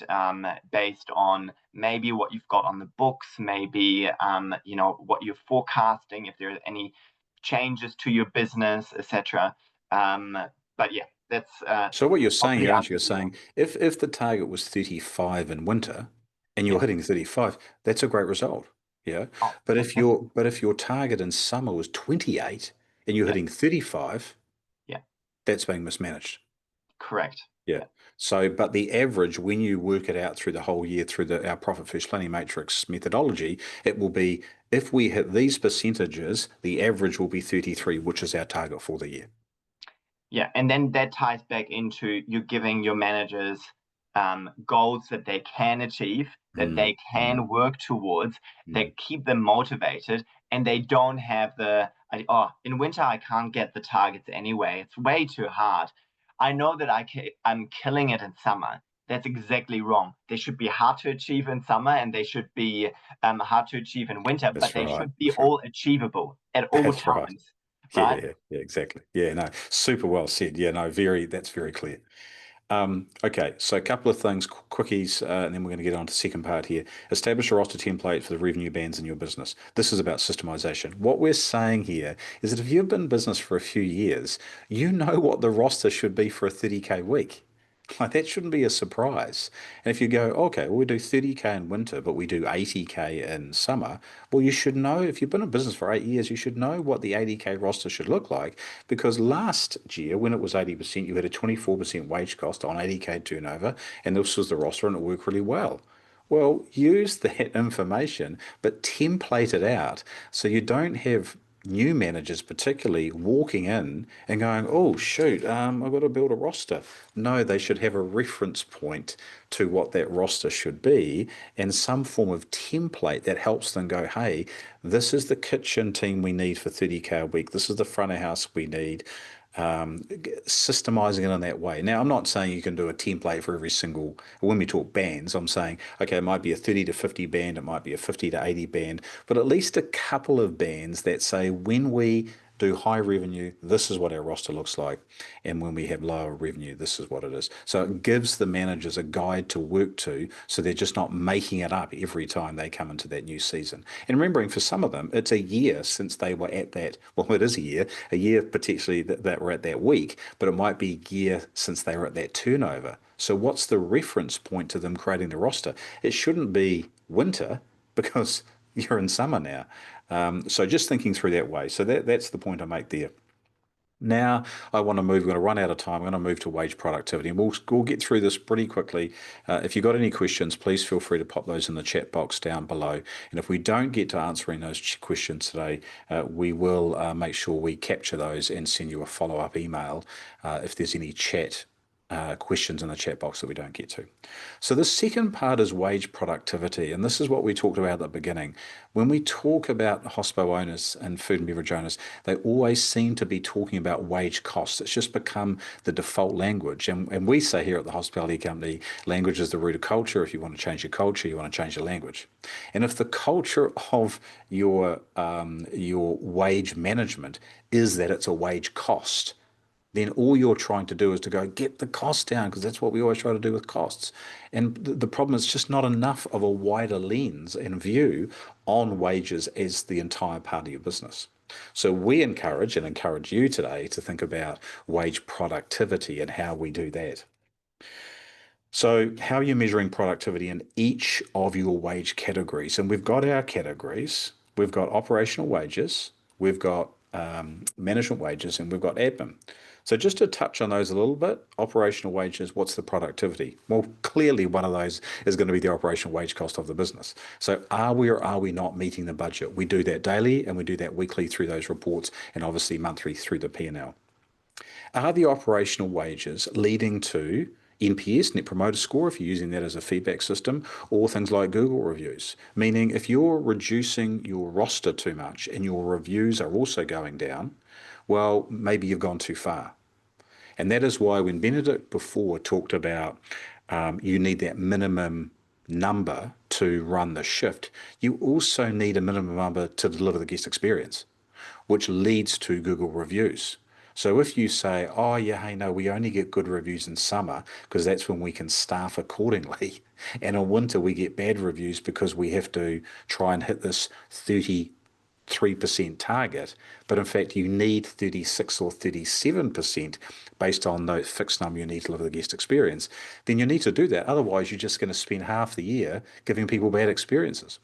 Speaker 2: based on maybe what you've got on the books, maybe what you're forecasting, if there are any changes to your business, etc. But yeah, that's
Speaker 1: So what you're saying
Speaker 2: hopefully
Speaker 1: here, aren't you?
Speaker 2: answers
Speaker 1: You're
Speaker 2: your.
Speaker 1: saying if the target was 35 in winter and
Speaker 2: Yeah.
Speaker 1: you're hitting 35, that's a great result. Yeah.
Speaker 2: Oh,
Speaker 1: But
Speaker 2: fantastic.
Speaker 1: if your target in summer was 28 and you're
Speaker 2: Yeah.
Speaker 1: hitting 35,
Speaker 2: Yeah.
Speaker 1: that's being mismanaged.
Speaker 2: Correct.
Speaker 1: Yeah.
Speaker 2: Yeah.
Speaker 1: So, but the average, when you work it out through the whole year through our profit first planning matrix methodology, it will be if we hit these percentages, the average will be 33, which is our target for the year.
Speaker 2: Yeah, and then that ties back into you giving your managers goals that they can achieve, that
Speaker 1: Mm,
Speaker 2: they
Speaker 1: mm,
Speaker 2: can work towards,
Speaker 1: mm.
Speaker 2: that keep them motivated, and they don't have oh, in winter I can't get the targets anyway. It's way too hard. I know that I'm killing it in summer. That's exactly wrong. They should be hard to achieve in summer, and they should be hard to achieve in winter, but
Speaker 1: That's
Speaker 2: they
Speaker 1: right.
Speaker 2: should be
Speaker 1: That's right.
Speaker 2: all achievable at all
Speaker 1: That's right.
Speaker 2: times,
Speaker 1: Yeah,
Speaker 2: right?
Speaker 1: yeah, yeah, exactly. Yeah, no, super well said. Yeah, no, that's very clear. Okay, so a couple of things, quickies, and then we're going to get on to the second part here. Establish a roster template for the revenue bands in your business. This is about systemization. What we're saying here is that if you've been in business for a few years, you know what the roster should be for a 30K week. Like that shouldn't be a surprise. And if you go, okay, well, we do 30K in winter, but we do 80K in summer, well, you should know, if you've been in business for 8 years, you should know what the 80K roster should look like. Because last year, when it was 80%, you had a 24% wage cost on 80K turnover, and this was the roster, and it worked really well. Well, use that information, but template it out so you don't have new managers particularly walking in and going, oh shoot, I've got to build a roster. No, they should have a reference point to what that roster should be and some form of template that helps them go, hey, this is the kitchen team we need for 30K a week. This is the front of house we need, systemizing it in that way. Now, I'm not saying you can do a template for every single, when we talk bands, I'm saying, okay, it might be a 30 to 50 band, it might be a 50 to 80 band, but at least a couple of bands that say when we do high revenue, this is what our roster looks like. And when we have lower revenue, this is what it is. So it gives the managers a guide to work to so they're just not making it up every time they come into that new season. And remembering for some of them, it's a year since they were at that, well, it is a year potentially that were at that week, but it might be a year since they were at that turnover. So what's the reference point to them creating the roster? It shouldn't be winter because you're in summer now. So just thinking through that way. So that's the point I make there. Now I want to move. We're going to run out of time. I'm going to move to wage productivity, and we'll get through this pretty quickly. If you've got any questions, please feel free to pop those in the chat box down below. And if we don't get to answering those questions today, we will make sure we capture those and send you a follow-up email if there's any chat questions in the chat box that we don't get to. So the second part is wage productivity, and this is what we talked about at the beginning. When we talk about hospo owners and food and beverage owners, they always seem to be talking about wage costs. It's just become the default language. And we say here at the hospitality company, language is the root of culture. If you want to change your culture, you want to change your language. And if the culture of your wage management is that it's a wage cost, then all you're trying to do is to go get the cost down because that's what we always try to do with costs. And the problem is just not enough of a wider lens and view on wages as the entire part of your business. So we encourage you today to think about wage productivity and how we do that. So, how are you measuring productivity in each of your wage categories? And we've got our categories. We've got operational wages, we've got management wages, and we've got admin. So, just to touch on those a little bit, operational wages, what's the productivity? Well, clearly one of those is going to be the operational wage cost of the business. So, are we or are we not meeting the budget? We do that daily and we do that weekly through those reports and obviously monthly through the P&L. Are the operational wages leading to NPS, Net Promoter Score, if you're using that as a feedback system, or things like Google reviews? Meaning, if you're reducing your roster too much and your reviews are also going down, well, maybe you've gone too far. And that is why when Benedict before talked about you need that minimum number to run the shift, you also need a minimum number to deliver the guest experience, which leads to Google reviews. So if you say, oh, yeah, hey, no, we only get good reviews in summer because that's when we can staff accordingly. And in winter, we get bad reviews because we have to try and hit this 33% target. But in fact, you need 36 or 37% based on the fixed number you need to deliver the guest experience. Then you need to do that. Otherwise, you're just going to spend half the year giving people bad experiences.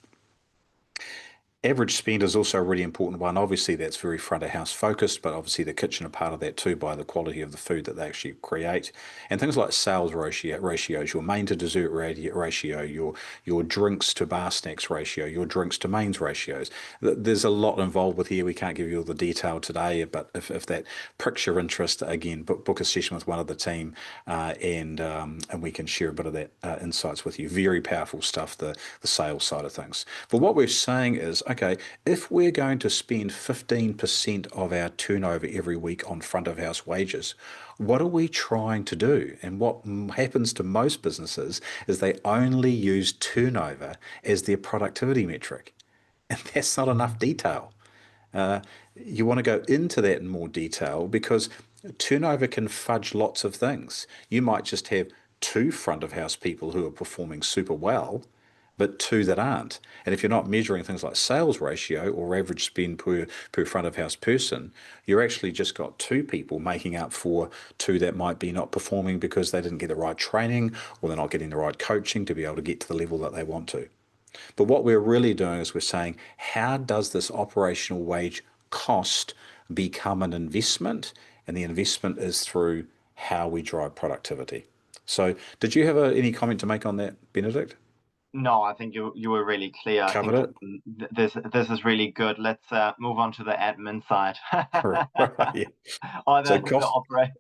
Speaker 1: Average spend is also a really important one. Obviously, that's very front of house focused, but obviously the kitchen are part of that too by the quality of the food that they actually create. And things like sales ratios, your main to dessert ratio, your drinks to bar snacks ratio, your drinks to mains ratios. There's a lot involved with here. We can't give you all the detail today, but if that pricks your interest, again, book a session with one of the team and we can share a bit of that insights with you. Very powerful stuff, the sales side of things. But what we're saying is, okay, if we're going to spend 15% of our turnover every week on front of house wages, what are we trying to do? And what happens to most businesses is they only use turnover as their productivity metric. And that's not enough detail. You want to go into that in more detail because turnover can fudge lots of things. You might just have two front of house people who are performing super well, but two that aren't. And if you're not measuring things like sales ratio or average spend per front of house person, you're actually just got two people making up for two that might be not performing because they didn't get the right training or they're not getting the right coaching to be able to get to the level that they want to. But what we're really doing is we're saying, how does this operational wage cost become an investment? And the investment is through how we drive productivity. So, did you have any comment to make on that, Benedict?
Speaker 2: No, I think you were really clear. I
Speaker 1: Covered
Speaker 2: think
Speaker 1: it?
Speaker 2: this is really good. Let's move on to the admin side.
Speaker 1: Right. Yeah.
Speaker 2: Or
Speaker 1: So
Speaker 2: the
Speaker 1: cost.
Speaker 2: operate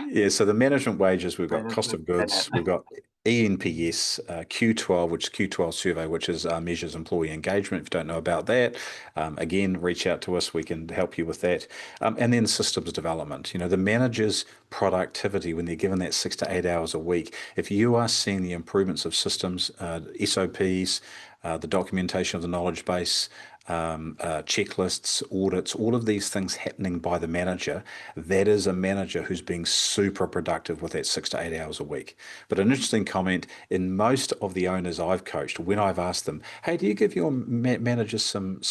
Speaker 1: Yeah, so the management wages, we've got cost
Speaker 2: management
Speaker 1: of
Speaker 2: Senate.
Speaker 1: goods, we've got ENPS, Q12, which is Q12 survey, which is measures employee engagement. If you don't know about that, again, reach out to us. We can help you with that. And then systems development. The manager's productivity when they're given that 6 to 8 hours a week. If you are seeing the improvements of systems, SOPs, the documentation of the knowledge base, checklists, audits, all of these things happening by the manager, that is a manager who's being super productive with that 6 to 8 hours a week. But an interesting comment in most of the owners I've coached, when I've asked them, "Hey, do you give your managers some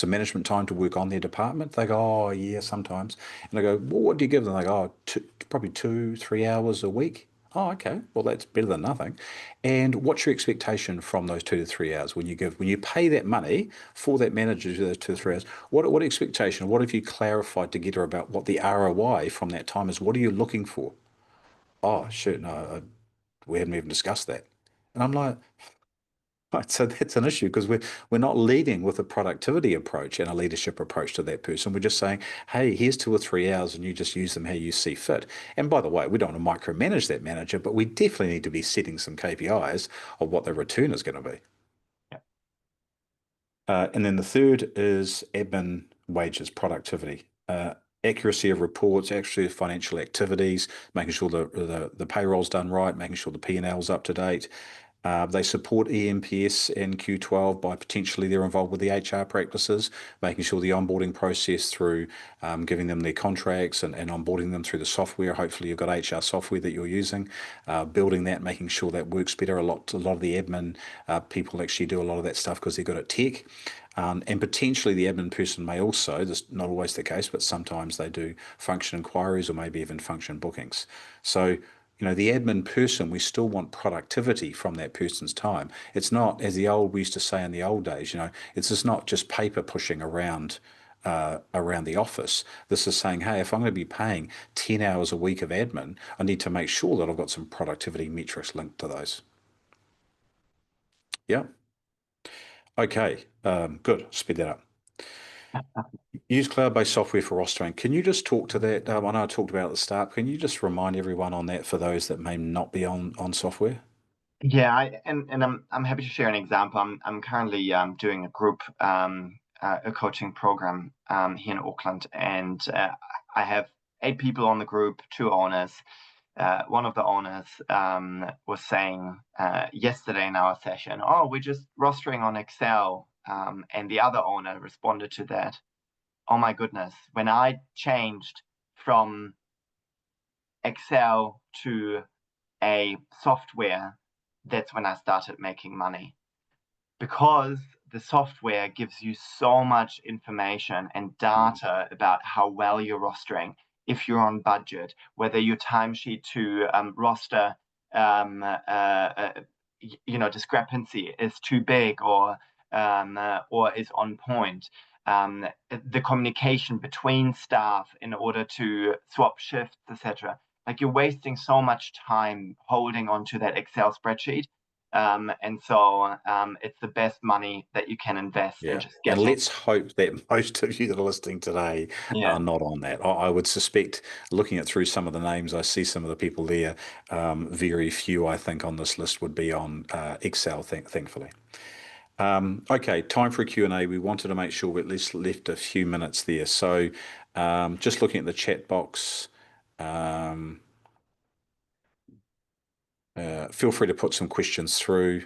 Speaker 1: management time to work on their department?" They go, "Oh, yeah, sometimes." And I go, "Well, what do you give them?" They go, "Oh, probably 2, 3 hours a week." Oh, okay. Well, that's better than nothing. And what's your expectation from those 2 to 3 hours when you pay that money for that manager to do those 2 to 3 hours? What expectation? What have you clarified together about what the ROI from that time is? What are you looking for? Oh, shoot, no, we hadn't even discussed that. And I'm like, right, so that's an issue because we're not leading with a productivity approach and a leadership approach to that person. We're just saying, hey, here's 2 or 3 hours, and you just use them how you see fit. And by the way, we don't want to micromanage that manager, but we definitely need to be setting some KPIs of what the return is going to be.
Speaker 2: Yeah.
Speaker 1: And then the third is admin wages, productivity. Accuracy of reports, accuracy of financial activities, making sure the payroll's done right, making sure the P&L's up to date. They support EMPS and Q12 by potentially they're involved with the HR practices, making sure the onboarding process through giving them their contracts and onboarding them through the software. Hopefully, you've got HR software that you're using, building that, making sure that works better. A lot of the admin people actually do a lot of that stuff because they're good at tech. And potentially the admin person may also, this is not always the case, but sometimes they do function inquiries or maybe even function bookings. So, the admin person, we still want productivity from that person's time. It's not, as we used to say in the old days, it's just not just paper pushing around the office. This is saying, hey, if I'm going to be paying 10 hours a week of admin, I need to make sure that I've got some productivity metrics linked to those. Yeah. Okay. Good. Speed that up. Use cloud-based software for rostering. Can you just talk to that? I know I talked about it at the start. Can you just remind everyone on that for those that may not be on software?
Speaker 2: Yeah, and I'm happy to share an example. I'm currently doing a group a coaching program here in Auckland, and I have 8 people on the group, 2 owners. One of the owners was saying yesterday in our session, "Oh, we're just rostering on Excel," and the other owner responded to that, "Oh my goodness, when I changed from Excel to a software, that's when I started making money." Because the software gives you so much information and
Speaker 1: Mm.
Speaker 2: data about how well you're rostering, if you're on budget, whether your timesheet to roster discrepancy is too big or is on point. The communication between staff in order to swap shifts, etc. Like you're wasting so much time holding on to that Excel spreadsheet, and so it's the best money that you can invest in
Speaker 1: Yeah.
Speaker 2: just
Speaker 1: And
Speaker 2: getting.
Speaker 1: let's hope that most of you that are listening today
Speaker 2: Yeah,
Speaker 1: are not on that. I would suspect, looking at through some of the names, I see some of the people there. Very few, I think, on this list would be on Excel, thankfully. Okay, time for a Q&A. We wanted to make sure we at least left a few minutes there. So just looking at the chat box, um, feel free to put some questions through.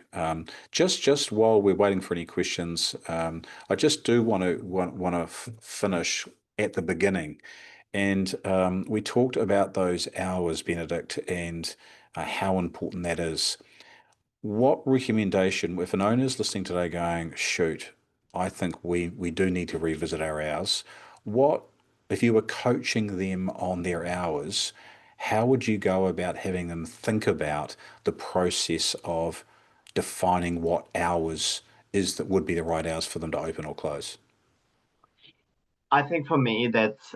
Speaker 1: Just while we're waiting for any questions, I just do want to finish at the beginning, and we talked about those hours, Benedict, and how important that is. What recommendation, if an owner's listening today going, shoot, I think we do need to revisit our hours. What, if you were coaching them on their hours, how would you go about having them think about the process of defining what hours is that would be the right hours for them to open or close?
Speaker 2: I think for me that's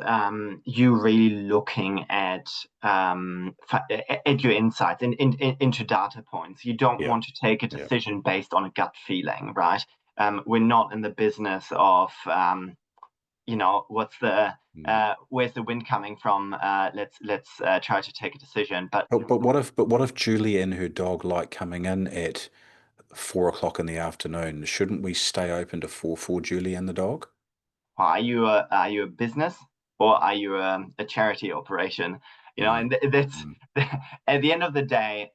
Speaker 2: you really looking at your insights into data points. You don't
Speaker 1: Yeah,
Speaker 2: want to take a
Speaker 1: yeah.
Speaker 2: decision based on a gut feeling, right? We're not in the business of what's the
Speaker 1: Mm.
Speaker 2: where's the wind coming from? Let's try to take a decision. But
Speaker 1: But what if Julie and her dog like coming in at 4 o'clock in the afternoon? Shouldn't we stay open to four for Julie and the dog?
Speaker 2: are you a business or are you a charity operation?
Speaker 1: Mm,
Speaker 2: And that's
Speaker 1: mm,
Speaker 2: at the end of the day,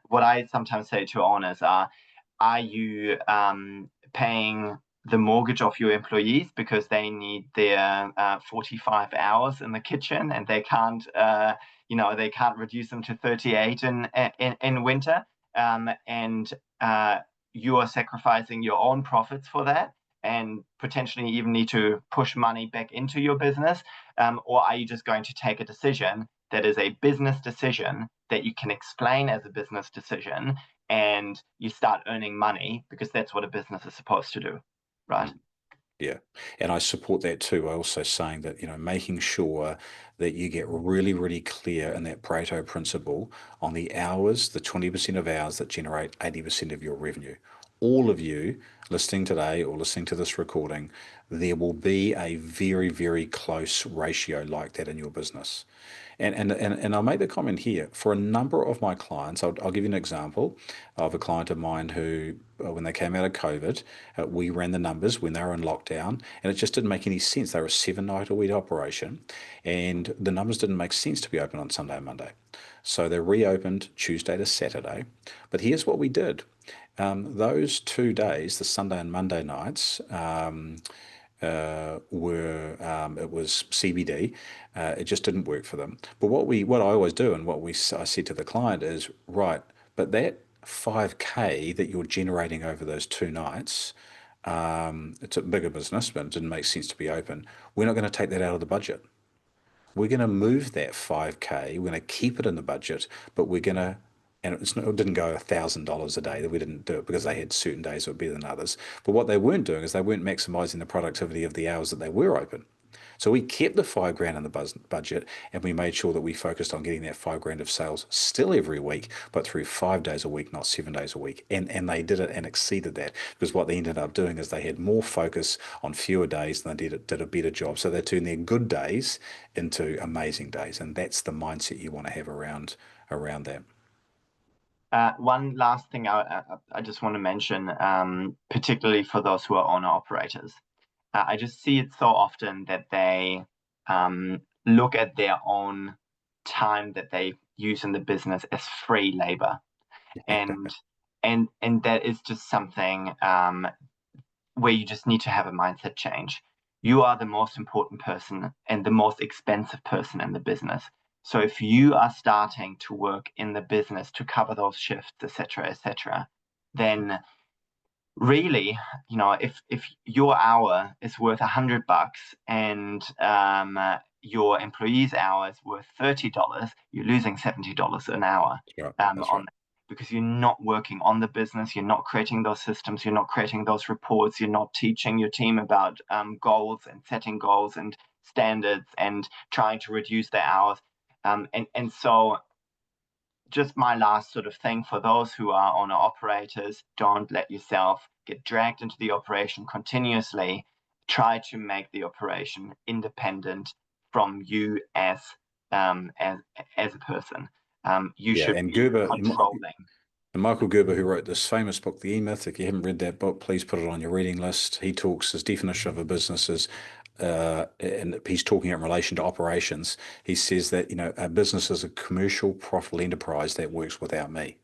Speaker 2: what I sometimes say to owners are you paying the mortgage of your employees because they need their 45 hours in the kitchen and they can't reduce them to 38 in winter, and you are sacrificing your own profits for that and potentially even need to push money back into your business? Or are you just going to take a decision that is a business decision that you can explain as a business decision and you start earning money because that's what a business is supposed to do, right?
Speaker 1: mm. Yeah. And I support that too. I also saying that, making sure that you get really, really clear in that Pareto principle on the hours, the 20% of hours that generate 80% of your revenue. All of you listening today or listening to this recording, there will be a very, very close ratio like that in your business. And I'll make the comment here for a number of my clients. I'll give you an example of a client of mine who, when they came out of COVID, we ran the numbers when they were in lockdown, and it just didn't make any sense. They were a 7 night a week operation, and the numbers didn't make sense to be open on Sunday and Monday. So they reopened Tuesday to Saturday. But here's what we did. Those 2 days, the Sunday and Monday nights, were it was CBD. It just didn't work for them. But what I always do and I said to the client is right, but that 5K that you're generating over those 2 nights, it's a bigger business, but it didn't make sense to be open. We're not going to take that out of the budget. We're going to move that 5K. We're going to keep it in the budget, but we're going to, and it didn't go $1,000 a day. That we didn't do it because they had certain days that were better than others. But what they weren't doing is they weren't maximizing the productivity of the hours that they were open. So we kept the 5 grand in the budget, and we made sure that we focused on getting that 5 grand of sales still every week, but through 5 days a week, not 7 days a week. And they did it and exceeded that, because what they ended up doing is they had more focus on fewer days and they did a better job. So they turned their good days into amazing days, and that's the mindset you want to have around that.
Speaker 2: One last thing I just want to mention, particularly for those who are owner operators. I just see it so often that they look at their own time that they use in the business as free labor, and and that is just something where you just need to have a mindset change. You are the most important person and the most expensive person in the business. So if you are starting to work in the business to cover those shifts, etc., then really, if your hour is worth $100 and your employee's hour is worth $30, you're losing $70 an hour
Speaker 1: That's right. That's
Speaker 2: on
Speaker 1: right.
Speaker 2: that, because you're not working on the business, you're not creating those systems, you're not creating those reports, you're not teaching your team about goals and setting goals and standards and trying to reduce their hours. And so just my last sort of thing for those who are owner operators: don't let yourself get dragged into the operation continuously. Try to make the operation independent from you um, as as a person. You
Speaker 1: Yeah,
Speaker 2: should
Speaker 1: and
Speaker 2: be
Speaker 1: Gerber,
Speaker 2: controlling.
Speaker 1: and Michael Gerber, who wrote this famous book, The E-Myth, if you haven't read that book, please put it on your reading list. He talks, his definition of a business is, and he's talking in relation to operations. He says that, a business is a commercial, profitable enterprise that works without me.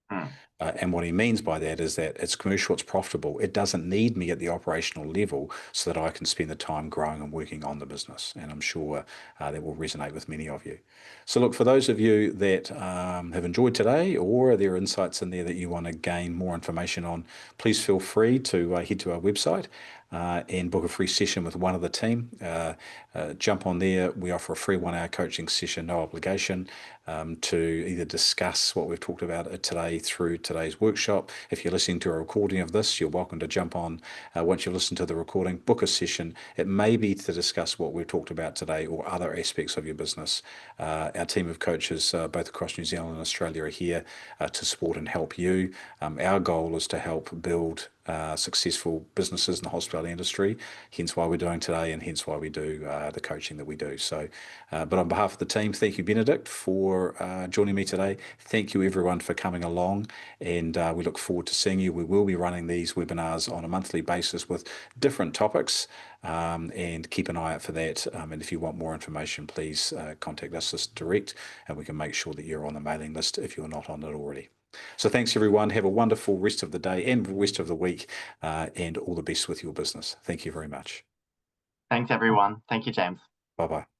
Speaker 2: Hmm.
Speaker 1: And what he means by that is that it's commercial, it's profitable. It doesn't need me at the operational level so that I can spend the time growing and working on the business. And I'm sure that will resonate with many of you. So, look, for those of you that have enjoyed today, or there are insights in there that you want to gain more information on, please feel free to head to our website and book a free session with one of the team. Jump on there. We offer a free 1 hour coaching session, no obligation, to either discuss what we've talked about today through today's workshop. If you're listening to a recording of this, you're welcome to jump on once you've listened to the recording, book a session. It may be to discuss what we've talked about today or other aspects of your business. Our team of coaches, both across New Zealand and Australia, are here to support and help you. Our goal is to help build successful businesses in the hospitality industry, hence why we're doing today and hence why we do the coaching that we do. So, but on behalf of the team, thank you, Benedict, for joining me today. Thank you, everyone, for coming along, and we look forward to seeing you. We will be running these webinars on a monthly basis with different topics, and keep an eye out for that. And if you want more information, please contact us direct, and we can make sure that you're on the mailing list if you're not on it already. So thanks, everyone. Have a wonderful rest of the day and rest of the week, and all the best with your business. Thank you very much.
Speaker 2: Thanks, everyone. Thank you, James.
Speaker 1: Bye-bye.